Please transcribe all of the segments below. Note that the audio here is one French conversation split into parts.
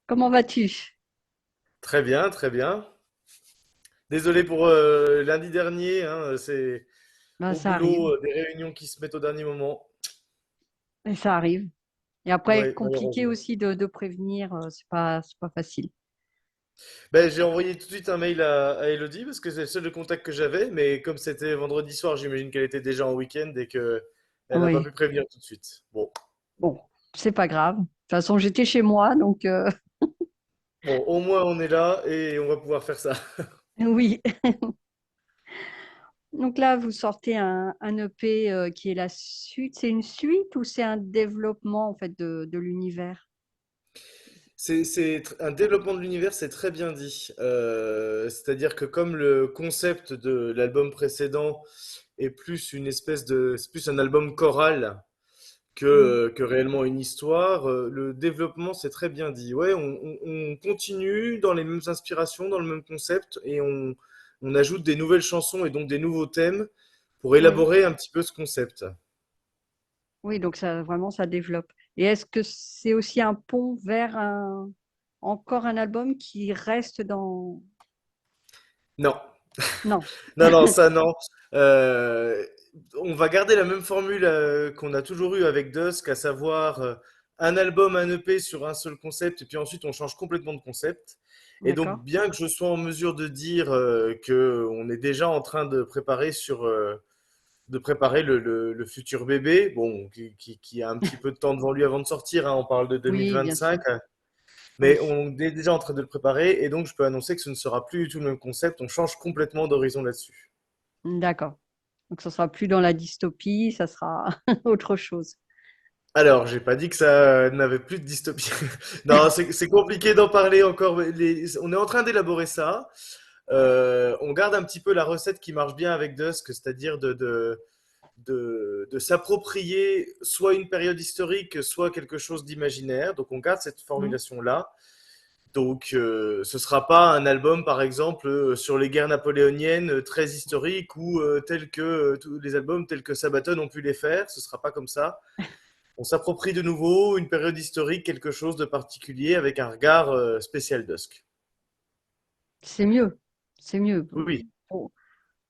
Comment vas-tu? Très bien, très bien. Désolé pour lundi dernier, hein, c'est Ben, au ça arrive, boulot des réunions qui se mettent au dernier moment. et ça arrive. Et après, Oui, compliqué malheureusement. aussi de prévenir, c'est pas facile. Ben, j'ai envoyé tout de suite un mail à Elodie parce que c'est le seul contact que j'avais, mais comme c'était vendredi soir, j'imagine qu'elle était déjà en week-end et que elle n'a pas Oui, pu prévenir tout de suite. Bon, bon, c'est pas grave. De toute façon, j'étais chez moi, donc bon, au moins on est là et on va pouvoir faire ça. oui. Donc là, vous sortez un EP qui est la suite. C'est une suite ou c'est un développement en fait de l'univers? Un développement de l'univers, c'est très bien dit. C'est-à-dire que comme le concept de l'album précédent est plus une espèce de, c'est plus un album choral Mm. que réellement une histoire, le développement, c'est très bien dit. Ouais, on continue dans les mêmes inspirations, dans le même concept, et on ajoute des nouvelles chansons et donc des nouveaux thèmes pour Oui, élaborer un petit peu ce concept. oui, donc ça vraiment ça développe. Et est-ce que c'est aussi un pont vers encore un album qui reste dans... Non, Non, non, non, ça non. Euh, on va garder la même formule qu'on a toujours eue avec Dusk, à savoir un album, un EP sur un seul concept, et puis ensuite on change complètement de concept. Et d'accord. donc, bien que je sois en mesure de dire que on est déjà en train de préparer le futur bébé, bon, qui a un petit peu de temps devant lui avant de sortir, hein, on parle de Oui, bien sûr. 2025, mais Oui, on est déjà en train de le préparer, et donc je peux annoncer que ce ne sera plus du tout le même concept, on change complètement d'horizon là-dessus. d'accord. Donc ça sera plus dans la dystopie, ça sera autre chose. Alors, j'ai pas dit que ça n'avait plus de dystopie. Non, c'est compliqué d'en parler encore. On est en train d'élaborer ça. On garde un petit peu la recette qui marche bien avec Dusk, c'est-à-dire de s'approprier soit une période historique, soit quelque chose d'imaginaire. Donc, on garde cette Mm. formulation-là. Donc, ce sera pas un album, par exemple, sur les guerres napoléoniennes, très historique, ou tel que tous les albums tels que Sabaton ont pu les faire. Ce sera pas comme ça. On s'approprie de nouveau une période historique, quelque chose de particulier, avec un regard spécial Dusk. C'est mieux, c'est mieux. Oui, Bon,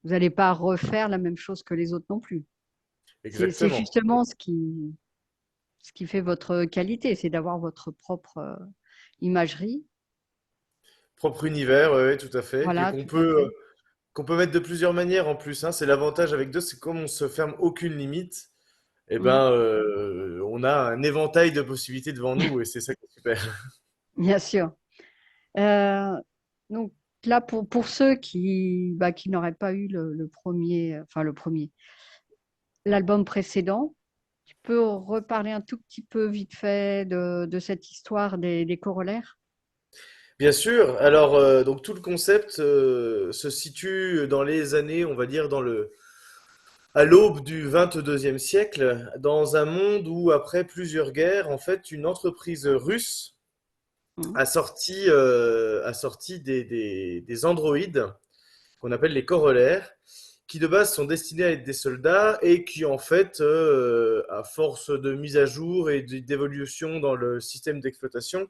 vous n'allez pas refaire la même chose que les autres non plus. C'est exactement. justement ce qui fait votre qualité, c'est d'avoir votre propre imagerie. Propre univers, ouais, ouais, tout à fait. Et Voilà, tout à fait. qu'on peut mettre de plusieurs manières en plus, hein. C'est l'avantage avec Dusk, c'est comme on se ferme aucune limite, eh Mm. ben, on a un éventail de possibilités devant nous et c'est ça qui est super. Bien sûr. Euh, donc là, pour ceux qui n'auraient pas eu le premier, enfin le premier, l'album précédent, tu peux reparler un tout petit peu vite fait de cette histoire des corollaires? Bien sûr. Alors, donc tout le concept se situe dans les années, on va dire, à l'aube du 22e siècle, dans un monde où, après plusieurs guerres, en fait, une entreprise russe Mm. a sorti des androïdes qu'on appelle les corollaires, qui de base sont destinés à être des soldats et qui, en fait, à force de mise à jour et d'évolution dans le système d'exploitation,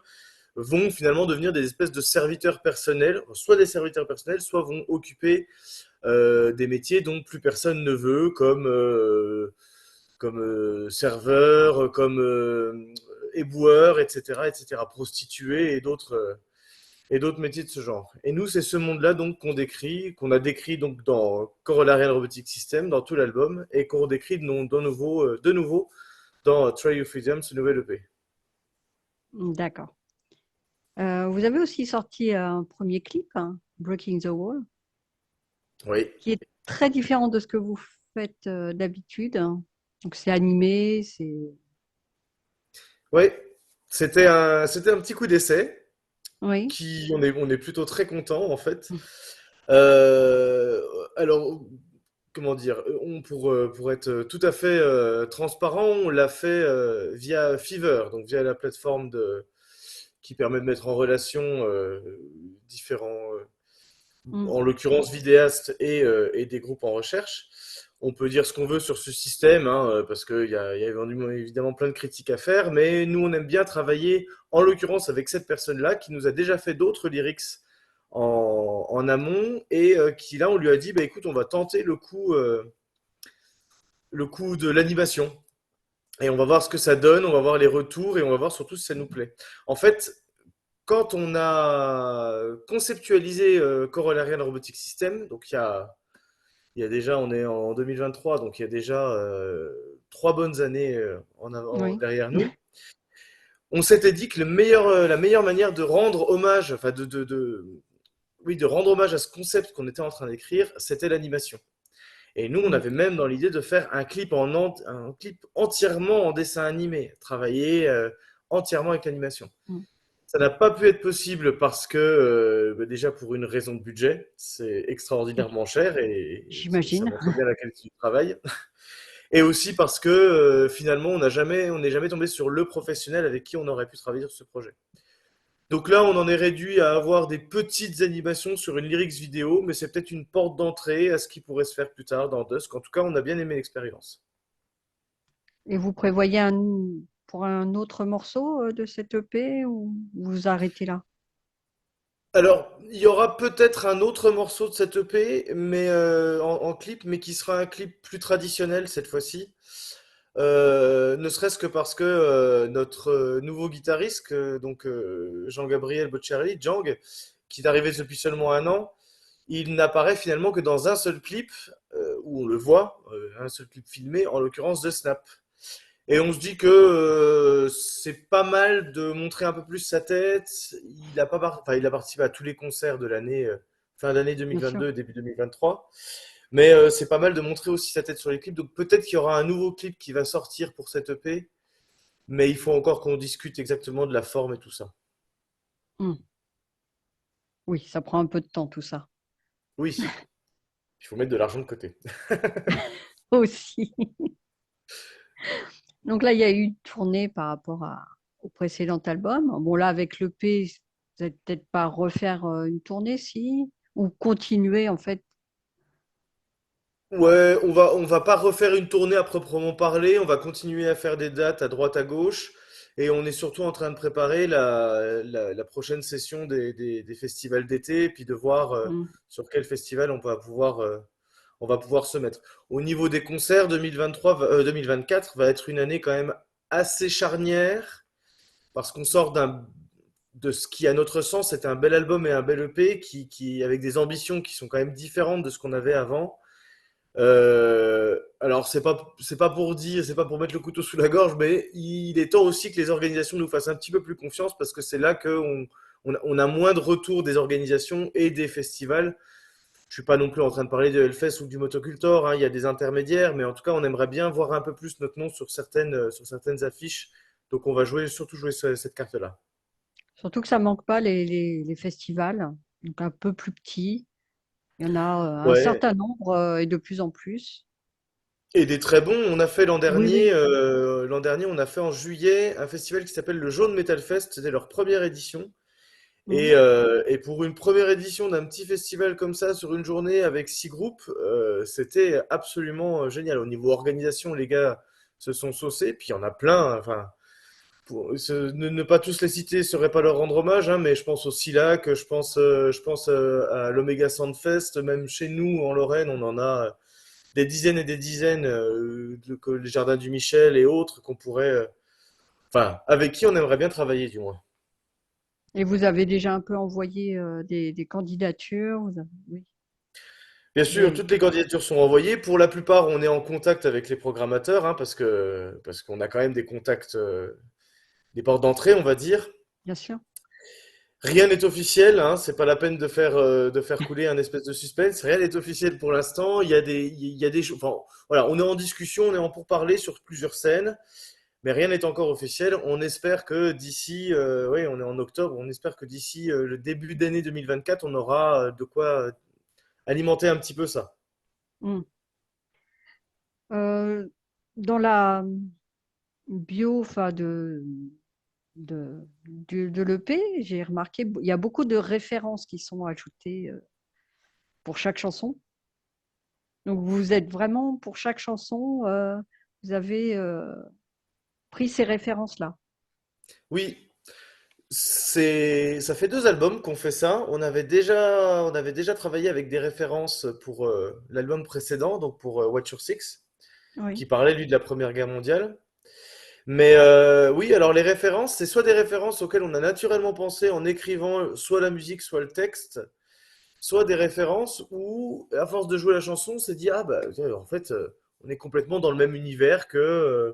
vont finalement devenir des espèces de serviteurs personnels, soit des serviteurs personnels, soit vont occuper des métiers dont plus personne ne veut, comme serveur, comme éboueur, etc., etc., prostituée et d'autres métiers de ce genre. Et nous, c'est ce monde-là donc qu'on a décrit donc dans Corollary and Robotic System, dans tout l'album, et qu'on décrit de nouveau dans Try Your Freedom, ce nouvel EP. D'accord. Vous avez aussi sorti un premier clip, hein, Breaking the Wall, Oui. qui est très différent de ce que vous faites d'habitude, hein. Donc c'est animé, c'est... Oui, c'était un petit coup d'essai, Oui. on est plutôt très content en fait. Euh, alors, comment dire, pour être tout à fait transparent, on l'a fait via Fiverr, donc via la plateforme qui permet de mettre en relation différents, Mm. en l'occurrence vidéastes et des groupes en recherche. On peut dire ce qu'on veut sur ce système, hein, parce qu'il y a évidemment plein de critiques à faire, mais nous, on aime bien travailler, en l'occurrence, avec cette personne-là, qui nous a déjà fait d'autres lyrics en amont, et qui, là, on lui a dit, bah, écoute, on va tenter le coup de l'animation. Et on va voir ce que ça donne, on va voir les retours, et on va voir surtout si ça nous plaît. En fait, quand on a conceptualisé Corollarian Robotic System, donc il y a déjà, on est en 2023, donc il y a déjà 3 bonnes années Oui. derrière nous. On s'était dit que la meilleure manière de rendre hommage, enfin oui, de rendre hommage à ce concept qu'on était en train d'écrire, c'était l'animation. Et nous, on Mm. avait même dans l'idée de faire un clip entièrement en dessin animé, travailler entièrement avec l'animation. Mm. Ça n'a pas pu être possible parce que, bah, déjà pour une raison de budget, c'est extraordinairement cher et ça J'imagine. montre bien la qualité du travail. Et aussi parce que finalement, on n'est jamais tombé sur le professionnel avec qui on aurait pu travailler sur ce projet. Donc là, on en est réduit à avoir des petites animations sur une lyrics vidéo, mais c'est peut-être une porte d'entrée à ce qui pourrait se faire plus tard dans Dusk. En tout cas, on a bien aimé l'expérience. Et vous prévoyez pour un autre morceau de cette EP ou vous vous arrêtez là? Alors, il y aura peut-être un autre morceau de cette EP, mais en clip, mais qui sera un clip plus traditionnel cette fois-ci. Ne serait-ce que parce que notre nouveau guitariste, donc Jean-Gabriel Bocciarelli, Jang, qui est arrivé depuis seulement un an, il n'apparaît finalement que dans un seul clip, où on le voit, un seul clip filmé, en l'occurrence de Snap. Et on se dit que c'est pas mal de montrer un peu plus sa tête. Il a participé à tous les concerts de l'année, fin d'année Bien sûr. 2022 et début 2023. Mais c'est pas mal de montrer aussi sa tête sur les clips. Donc peut-être qu'il y aura un nouveau clip qui va sortir pour cette EP. Mais il faut encore qu'on discute exactement de la forme et tout ça. Mm. Oui, ça prend un peu de temps tout ça. Oui, il faut mettre de l'argent de côté. Aussi. Donc là, il y a eu une tournée par rapport au précédent album. Bon, là, avec l'EP, vous n'allez peut-être pas refaire une tournée, si, ou continuer en fait. Ouais, on va pas refaire une tournée à proprement parler, on va continuer à faire des dates à droite à gauche et on est surtout en train de préparer la prochaine session des festivals d'été et puis de voir Mm. sur quel festival on va pouvoir se mettre. Au niveau des concerts, 2024 va être une année quand même assez charnière parce qu'on sort de ce qui, à notre sens, est un bel album et un bel EP avec des ambitions qui sont quand même différentes de ce qu'on avait avant. Alors c'est pas pour dire, c'est pas pour mettre le couteau sous la gorge, mais il est temps aussi que les organisations nous fassent un petit peu plus confiance parce que c'est là on a moins de retours des organisations et des festivals. Je suis pas non plus en train de parler de Hellfest ou du Motocultor, hein, il y a des intermédiaires, mais en tout cas on aimerait bien voir un peu plus notre nom sur certaines affiches. Donc on va surtout jouer sur cette carte-là. Surtout que ça manque pas les festivals, donc un peu plus petits. Il y en a un Ouais, certain nombre et de plus en plus. et des très bons. On a fait Oui, oui. l'an dernier, on a fait en juillet un festival qui s'appelle le Jaune Metal Fest. C'était leur première édition. Mhm. Et pour une première édition d'un petit festival comme ça, sur une journée avec 6 groupes, c'était absolument génial. Au niveau organisation, les gars se sont saucés. Puis il y en a plein. Enfin, ne pas tous les citer serait pas leur rendre hommage, hein, mais je pense au SILAC, je pense à l'Omega Soundfest. Même chez nous, en Lorraine, on en a des dizaines et des dizaines, les Jardins du Michel et autres qu'on pourrait, enfin, avec qui on aimerait bien travailler, du moins. Et vous avez déjà un peu envoyé des candidatures. Oui. Bien Vous sûr, avez- toutes les candidatures sont envoyées. Pour la plupart, on est en contact avec les programmateurs, hein, parce qu'on a quand même des contacts, des portes d'entrée, on va dire. Bien sûr. Rien n'est officiel, hein, c'est pas la peine de faire couler un espèce de suspense. Rien n'est officiel pour l'instant. Il y a des choses. Enfin, voilà, on est en discussion, on est en pourparlers sur plusieurs scènes, mais rien n'est encore officiel. On espère que d'ici, oui, on est en octobre, on espère que d'ici le début d'année 2024, on aura de quoi alimenter un petit peu ça. Mm. Euh, dans la bio, enfin de l'EP, j'ai remarqué, il y a beaucoup de références qui sont ajoutées pour chaque chanson. Donc vous êtes vraiment, pour chaque chanson, vous avez pris ces références-là. Oui, ça fait 2 albums qu'on fait ça. On avait déjà travaillé avec des références pour l'album précédent, donc pour What Your Six, Oui. qui parlait lui de la Première Guerre mondiale. Mais oui, alors les références, c'est soit des références auxquelles on a naturellement pensé en écrivant soit la musique, soit le texte, soit des références où, à force de jouer la chanson, on s'est dit, ah bah, tiens, en fait, on est complètement dans le même univers que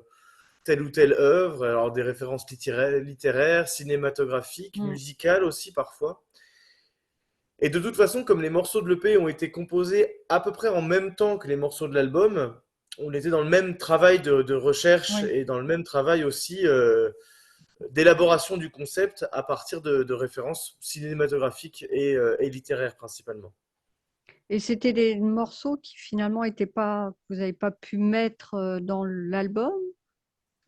telle ou telle œuvre. Alors des références littéraires, cinématographiques, Mm. musicales aussi parfois. Et de toute façon, comme les morceaux de l'EP ont été composés à peu près en même temps que les morceaux de l'album, on était dans le même travail de recherche Oui. et dans le même travail aussi d'élaboration du concept à partir de références cinématographiques et littéraires principalement. Et c'était des morceaux qui finalement étaient pas, que vous n'avez pas pu mettre dans l'album,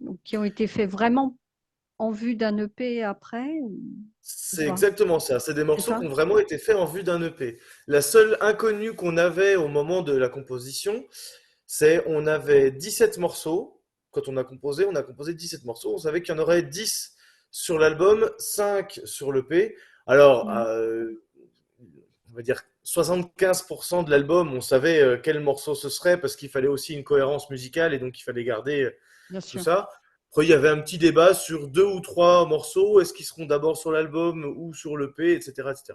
donc qui ont été faits vraiment en vue d'un EP après, ou C'est pas? exactement ça. C'est des C'est morceaux qui ça? ont vraiment été faits en vue d'un EP. La seule inconnue qu'on avait au moment de la composition, c'est on avait 17 morceaux. Quand on a composé 17 morceaux. On savait qu'il y en aurait 10 sur l'album, 5 sur l'EP. Alors, Mm. on va dire 75% de l'album, on savait quel morceau ce serait parce qu'il fallait aussi une cohérence musicale et donc il fallait garder Bien tout sûr. ça. Après, il y avait un petit débat sur 2 ou 3 morceaux. Est-ce qu'ils seront d'abord sur l'album ou sur l'EP, etc., etc.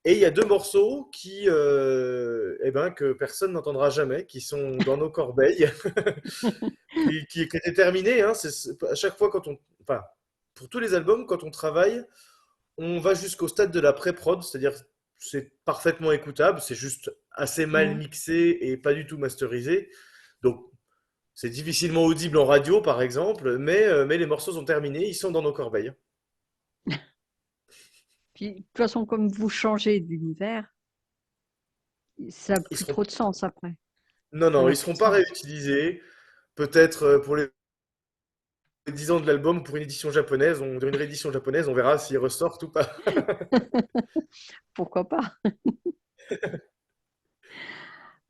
Et il y a 2 morceaux que personne n'entendra jamais, qui sont dans nos corbeilles, qui étaient terminés. Hein. À chaque fois, enfin, pour tous les albums, quand on travaille, on va jusqu'au stade de la pré-prod, c'est-à-dire c'est parfaitement écoutable, c'est juste assez mal Mm. mixé et pas du tout masterisé. Donc c'est difficilement audible en radio, par exemple, mais les morceaux sont terminés, ils sont dans nos corbeilles. Puis, de toute façon, comme vous changez d'univers, ça n'a Ils plus seront... trop de sens après. Non, Ça non, n'a ils plus de seront pas sens. réutilisés. Peut-être pour les 10 ans de l'album, pour une édition japonaise, une réédition japonaise, on verra s'ils ressortent ou pas. Pourquoi pas?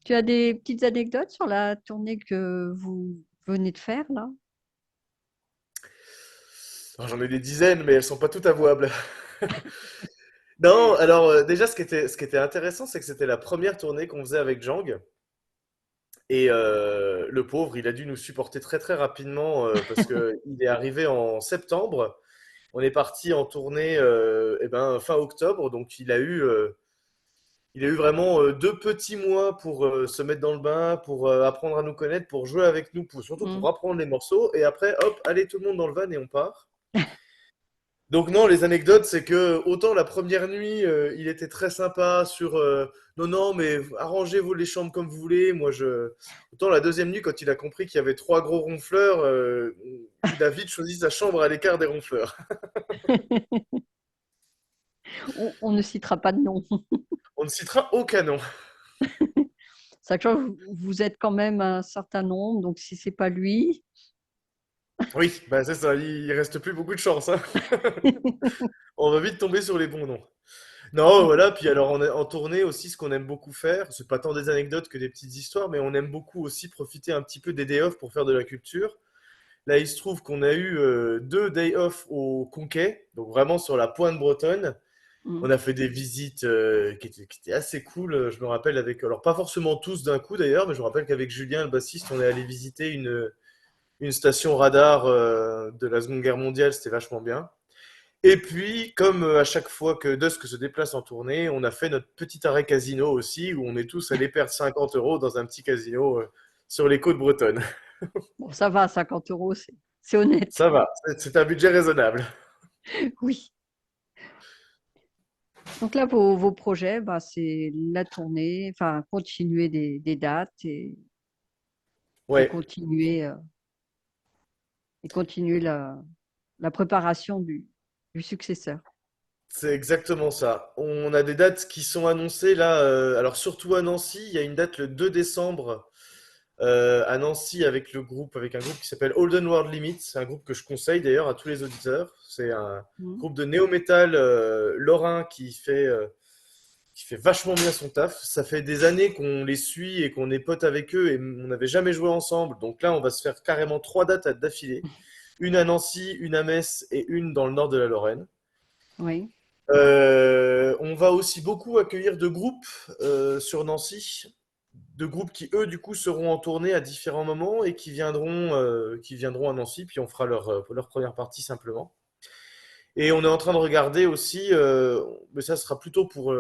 Tu as des petites anecdotes sur la tournée que vous venez de faire là? Alors, j'en ai des dizaines, mais elles sont pas toutes avouables. Non, alors déjà, ce qui était intéressant, c'est que c'était la première tournée qu'on faisait avec Jang. Et le pauvre, il a dû nous supporter très très rapidement parce qu'il est arrivé en septembre. On est parti en tournée fin octobre, donc il a eu vraiment 2 petits mois pour se mettre dans le bain, pour apprendre à nous connaître, pour jouer avec nous, surtout pour Mm. apprendre les morceaux. Et après, hop, allez tout le monde dans le van et on part. Donc non, les anecdotes, c'est que autant la première nuit, il était très sympa sur non, non, mais arrangez-vous les chambres comme vous voulez. Autant la deuxième nuit, quand il a compris qu'il y avait 3 gros ronfleurs, il a vite choisi sa chambre à l'écart des ronfleurs. On ne citera pas de nom. On ne citera aucun nom. Sachant que vous êtes quand même un certain nombre, donc si c'est pas lui, Oui, bah c'est ça, il reste plus beaucoup de chance, hein. On va vite tomber sur les bons noms. Non, voilà, puis alors en tournée aussi, ce qu'on aime beaucoup faire, c'est pas tant des anecdotes que des petites histoires, mais on aime beaucoup aussi profiter un petit peu des day off pour faire de la culture. Là, il se trouve qu'on a eu 2 day off au Conquet, donc vraiment sur la pointe bretonne. mm, On a fait des visites qui étaient assez cool. Je me rappelle alors pas forcément tous d'un coup d'ailleurs, mais je me rappelle qu'avec Julien, le bassiste, on est allé visiter une station radar de la Seconde Guerre mondiale. C'était vachement bien. Et puis, comme à chaque fois que Dusk se déplace en tournée, on a fait notre petit arrêt casino aussi, où on est tous allés perdre 50 euros dans un petit casino sur les côtes bretonnes. bon, ça va, 50 euros, c'est honnête. Ça va, c'est un budget raisonnable. Oui. Donc là, vos projets, bah, c'est la tournée, enfin, continuer des dates et Ouais, continuer la préparation du successeur. c'est exactement ça. On a des dates qui sont annoncées là, alors surtout à Nancy, il y a une date le 2 décembre à Nancy avec un groupe qui s'appelle Holden World Limits. C'est un groupe que je conseille d'ailleurs à tous les auditeurs. C'est un Mm. groupe de néo-metal lorrain qui fait vachement bien son taf. Ça fait des années qu'on les suit et qu'on est potes avec eux et on n'avait jamais joué ensemble. Donc là, on va se faire carrément 3 dates d'affilée. Une à Nancy, une à Metz et une dans le nord de la Lorraine. Oui, On va aussi beaucoup accueillir de groupes sur Nancy, de groupes qui eux du coup seront en tournée à différents moments et qui viendront à Nancy, puis on fera leur première partie simplement. Et on est en train de regarder aussi, mais ça sera plutôt pour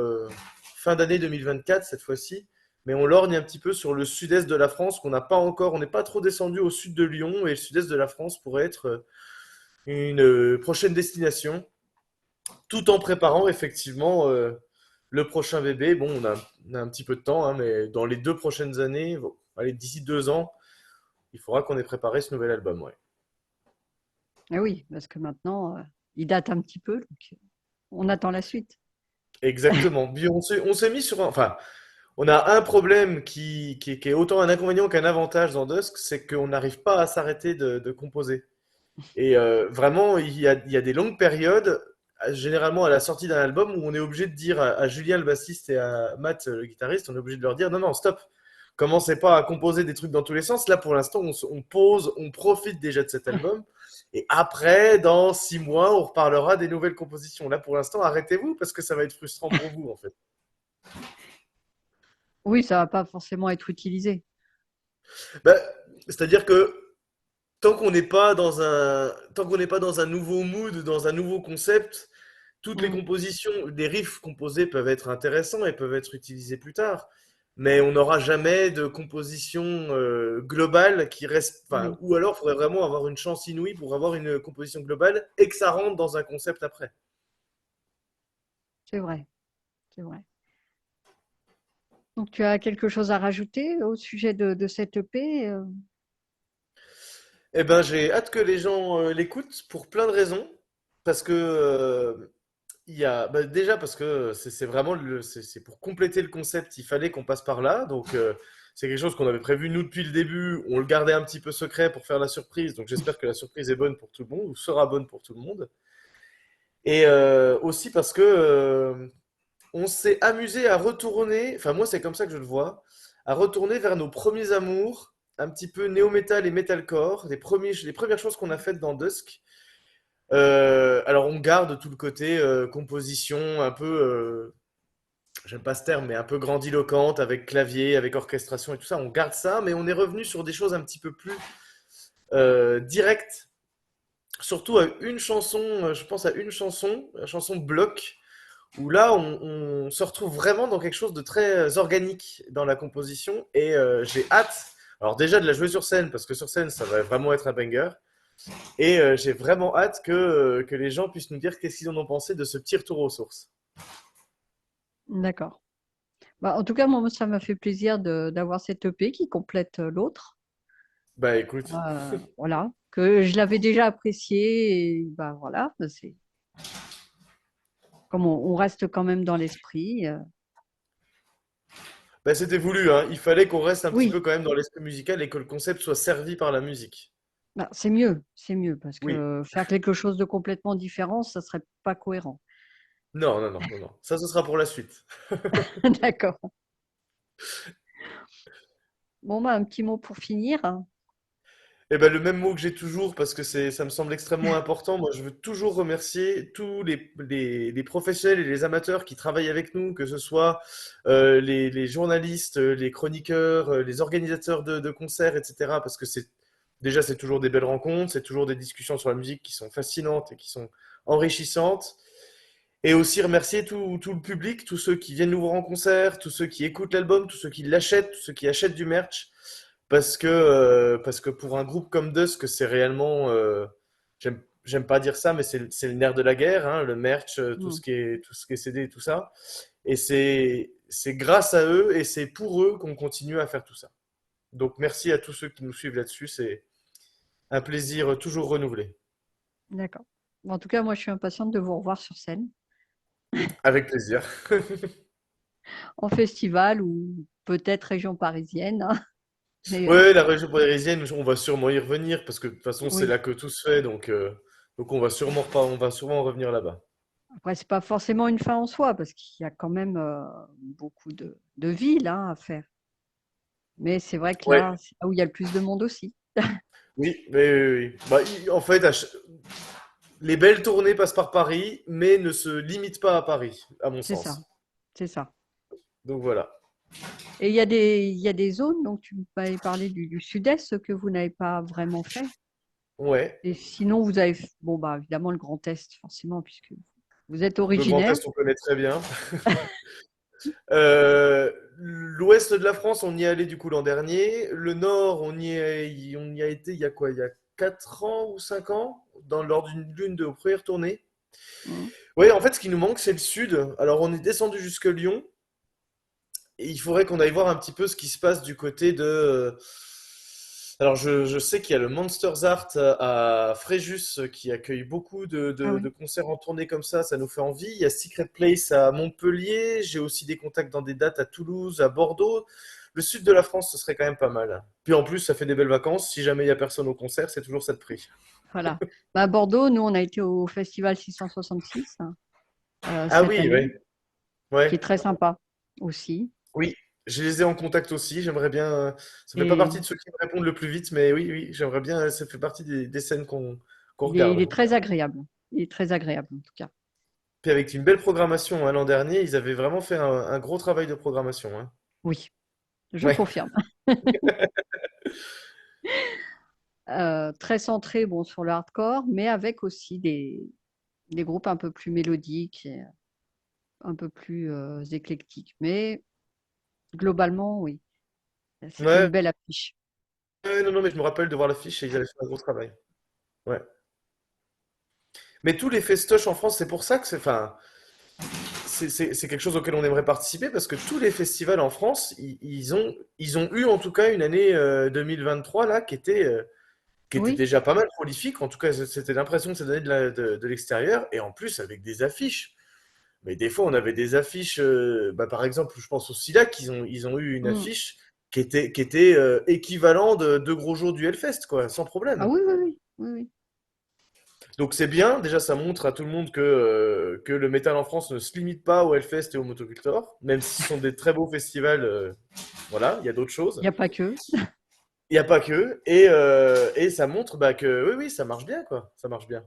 fin d'année 2024 cette fois-ci, mais on lorgne un petit peu sur le sud-est de la France qu'on n'a pas encore, on n'est pas trop descendu au sud de Lyon et le sud-est de la France pourrait être une prochaine destination, tout en préparant effectivement le prochain bébé. Bon, on a un petit peu de temps, hein, mais dans les 2 prochaines années, bon, allez, d'ici 2 ans, il faudra qu'on ait préparé ce nouvel album. Ouais. ah oui, parce que maintenant, il date un petit peu, donc on attend la suite. Exactement. Puis on s'est mis sur enfin, on a un problème qui est autant un inconvénient qu'un avantage dans Dusk, c'est qu'on n'arrive pas à s'arrêter de composer. Et vraiment, il y a des longues périodes, généralement à la sortie d'un album, où on est obligé de dire à Julien le bassiste et à Matt le guitariste, on est obligé de leur dire non, non, stop, commencez pas à composer des trucs dans tous les sens. Là, pour l'instant, on pose, on profite déjà de cet album. Et après, dans 6 mois, on reparlera des nouvelles compositions. Là, pour l'instant, arrêtez-vous parce que ça va être frustrant pour vous, en fait. Oui, ça va pas forcément être utilisé. Bah, c'est-à-dire que tant qu'on n'est pas dans un nouveau mood, dans un nouveau concept, toutes les Mm. compositions, les riffs composés peuvent être intéressants et peuvent être utilisés plus tard. Mais on n'aura jamais de composition globale qui reste. Enfin, Oui, ou alors, il faudrait vraiment avoir une chance inouïe pour avoir une composition globale et que ça rentre dans un concept après. c'est vrai, c'est vrai. Donc, tu as quelque chose à rajouter au sujet de cette EP? Eh ben, j'ai hâte que les gens l'écoutent pour plein de raisons. Parce que déjà parce que c'est vraiment c'est pour compléter le concept, il fallait qu'on passe par là. Donc c'est quelque chose qu'on avait prévu nous depuis le début. On le gardait un petit peu secret pour faire la surprise. Donc j'espère que la surprise est bonne pour tout le monde ou sera bonne pour tout le monde. Et aussi parce que on s'est amusé à retourner. Enfin moi c'est comme ça que je le vois, à retourner vers nos premiers amours, un petit peu néo-metal et metalcore, les premières choses qu'on a faites dans Dusk. Alors on garde tout le côté composition un peu, j'aime pas ce terme, mais un peu grandiloquente avec clavier, avec orchestration et tout ça. On garde ça, mais on est revenu sur des choses un petit peu plus directes. Surtout à une chanson, je pense à une chanson, la chanson Bloc, où là on se retrouve vraiment dans quelque chose de très organique dans la composition et j'ai hâte. Alors déjà de la jouer sur scène, parce que sur scène ça va vraiment être un banger. Et j'ai vraiment hâte que les gens puissent nous dire qu'est-ce qu'ils en ont pensé de ce petit retour aux sources. D'accord. Bah, en tout cas, moi, ça m'a fait plaisir d'avoir cette EP qui complète l'autre. Bah écoute, Voilà, que je l'avais déjà apprécié. Et bah, voilà, bah, c'est comme on reste quand même dans l'esprit. bah, c'était voulu, hein. Il fallait qu'on reste un petit peu Oui, quand même dans l'esprit musical et que le concept soit servi par la musique. bah, c'est mieux, parce Oui. que faire quelque chose de complètement différent, ça serait pas cohérent. Non, non, non, non, non. Ça, ce sera pour la suite. D'accord. Bon, bah, un petit mot pour finir. Et ben, le même mot que j'ai toujours, parce que ça me semble extrêmement important. Moi, je veux toujours remercier tous les professionnels et les amateurs qui travaillent avec nous, que ce soit les journalistes, les chroniqueurs, les organisateurs de concerts, etc. Parce que déjà, c'est toujours des belles rencontres, c'est toujours des discussions sur la musique qui sont fascinantes et qui sont enrichissantes. Et aussi remercier tout le public, tous ceux qui viennent nous voir en concert, tous ceux qui écoutent l'album, tous ceux qui l'achètent, tous ceux qui achètent du merch. Parce que pour un groupe comme Dusk, c'est réellement, j'aime pas dire ça, mais c'est le nerf de la guerre, hein, le merch, Hmm, tout ce qui est CD et tout ça. Et c'est grâce à eux et c'est pour eux qu'on continue à faire tout ça. Donc merci à tous ceux qui nous suivent là-dessus, c'est un plaisir toujours renouvelé. d'accord. Bon, en tout cas, moi, je suis impatiente de vous revoir sur scène, Avec plaisir. en festival ou peut-être région parisienne, hein. Mais Ouais, la région parisienne, on va sûrement y revenir parce que de toute façon, c'est oui, là que tout se fait, donc on va sûrement revenir là-bas. Après, c'est pas forcément une fin en soi, parce qu'il y a quand même beaucoup de villes hein, à faire. Mais c'est vrai que Ouais, là, c'est là où il y a le plus de monde aussi. oui, mais oui, oui. Bah, en fait, les belles tournées passent par Paris, mais ne se limitent pas à Paris, à mon C'est ça, sens. c'est ça. Donc voilà. Et il y a des zones, donc tu m'avais parlé du sud-est que vous n'avez pas vraiment fait. Ouais. Et sinon, vous avez, bon, bah, évidemment, le Grand Est, forcément, puisque vous êtes Le Grand originaire. Est, on connaît très bien. L'ouest de la France, on y est allé du coup l'an dernier. Le nord, on y a été il y a quoi? Il y a 4 ans ou 5 ans, lors d'une l'une de nos premières tournées. Hein. Ouais, en fait, ce qui nous manque, c'est le sud. Alors, on est descendu jusque Lyon. Et il faudrait qu'on aille voir un petit peu ce qui se passe du côté de. Alors, je sais qu'il y a le Monsters Art à Fréjus qui accueille beaucoup Ah de oui, concerts en tournée comme ça nous fait envie. Il y a Secret Place à Montpellier. J'ai aussi des contacts dans des dates à Toulouse, à Bordeaux. Le sud de la France, ce serait quand même pas mal. Puis en plus, ça fait des belles vacances. Si jamais il y a personne au concert, c'est toujours ça de prix. voilà. Bah, à Bordeaux, nous, on a été au Festival 666 hein, Ah cette oui, année, ouais. qui est Ouais. très sympa aussi. Oui, je les ai en contact aussi. J'aimerais bien. Ça fait pas Et partie de ceux qui me répondent le plus vite, mais oui, oui, j'aimerais bien. Ça fait partie des scènes qu'on il est regarde. très agréable. Il est très agréable, en tout cas. Puis avec une belle programmation, hein, l'an dernier, ils avaient vraiment fait un gros travail de programmation, hein. Oui, je Ouais, confirme. Très centré bon, sur le hardcore, mais avec aussi des groupes un peu plus mélodiques et un peu plus éclectiques. Mais globalement, oui, c'était une ouais, belle affiche. ouais, non, non, mais je me rappelle de voir l'affiche et ils avaient fait un gros travail. Ouais. Mais tous les festoches en France, c'est pour ça que enfin, c'est quelque chose auquel on aimerait participer parce que tous les festivals en France, ils ont eu en tout cas une année 2023 là qui était Oui, déjà pas mal prolifique. En tout cas, c'était l'impression que ça donnait de l'extérieur. Et en plus, avec des affiches. Mais des fois, on avait des affiches. Bah, par exemple, je pense au SILAC, ils ont eu une mm. affiche qui était équivalent de deux gros jours du Hellfest, quoi, sans Ah problème. oui, oui, oui, oui, oui, Donc c'est bien. Déjà, ça montre à tout le monde que le métal en France ne se limite pas au Hellfest et au Motocultor, même si ce sont des très beaux festivals. Voilà, il y a d'autres il choses. n'y a pas que, Il n'y a pas que. Et ça montre bah, que oui, oui, ça marche bien, quoi. Ça marche bien.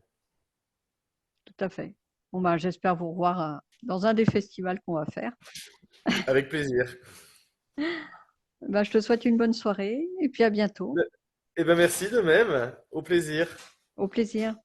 tout à fait. Bon, bah, j'espère vous revoir dans un des festivals qu'on va faire. Avec plaisir. Bah, je te souhaite une bonne soirée et puis à bientôt. Eh ben merci de même. Au plaisir. Au plaisir.